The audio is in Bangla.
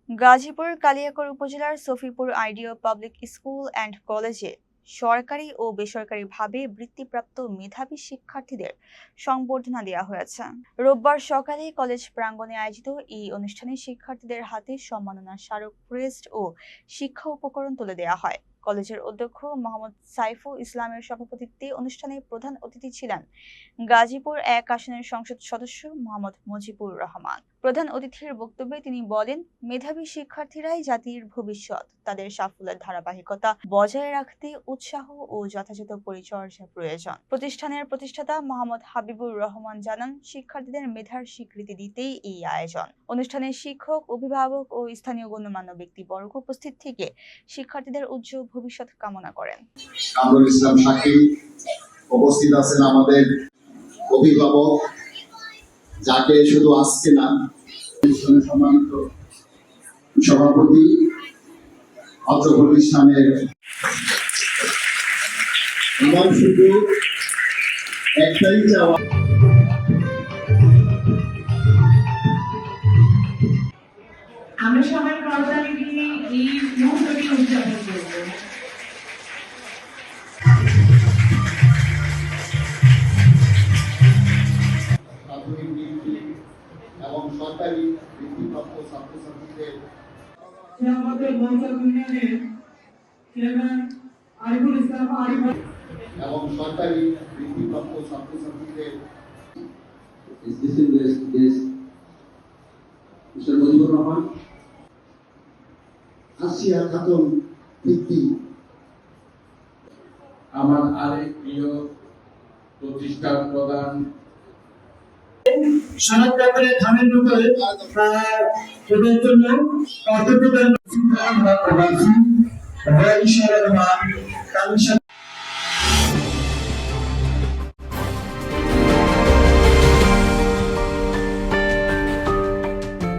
গাজীপুর কালিয়াকৈর উপজেলার Safipur ideal public school and কলেজে সরকারি ও বেসরকারিভাবে বৃত্তিপ্রাপ্ত মেধাবী শিক্ষার্থীদের সংবর্ধনা দেওয়া হয়েছে। রোববার সকালে কলেজ প্রাঙ্গণে আয়োজিত এই অনুষ্ঠানে শিক্ষার্থীদের হাতে সম্মাননা স্মারক, ক্রেস্ট ও শিক্ষা উপকরণ তুলে দেওয়া হয়। কলেজের অধ্যক্ষ মোহাম্মদ সাইফুল ইসলামের সভাপতিত্বে অনুষ্ঠানে প্রধান অতিথি ছিলেন গাজীপুর ১ আসনের সংসদ সদস্য মোহাম্মদ মুজিবুর রহমান। প্রধান অতিথির বক্তব্যে তিনি বলেন, মেধাবী শিক্ষার্থীরাই জাতির ভবিষ্যৎ। তাদের সাফল্যের ধারাবাহিকতা বজায় রাখতে উৎসাহ ও যথাযথ পরিচর্যা প্রয়োজন। প্রতিষ্ঠানের প্রতিষ্ঠাতা মোহাম্মদ হাবিবুর রহমান জানান, শিক্ষার্থীদের মেধার স্বীকৃতি দিতেই এই আয়োজন। অনুষ্ঠানে শিক্ষক, অভিভাবক ও স্থানীয় গণ্যমান্য ব্যক্তিবর্গ উপস্থিত থেকে শিক্ষার্থীদের উজ্জ্বল ভবিষ্যৎ কামনা করেন। কামরুল ইসলাম শাকিল উপস্থিত আছেন, আমাদের অভিভাবক, যাকে শুধু আজকে না, সম্মানিত সভাপতি অত্র প্রতিষ্ঠানের। আমার শুধু একটাই চাওয়া, আমরা সবাই করতালি দিয়ে এই মুহূর্তটি উদযাপন করব। প্রাথমিক বৃত্তি এবং সরকারি বৃত্তিপ্রাপ্ত ছাত্রছাত্রীদের আমাদের মৌজা ইউনিয়নের চেয়ারম্যান আরিফুল ইসলাম এবং সরকারি বৃত্তিপ্রাপ্ত ছাত্রছাত্রীদের মিস্টার মুজিবুর রহমান, আসিয়া খাতুন বৃত্তি, আমার আরেক প্রিয় প্রতিষ্ঠান প্রধান সনদ ব্যাপারে ধানের ব্যাপারে এদের জন্য অর্থ প্রদান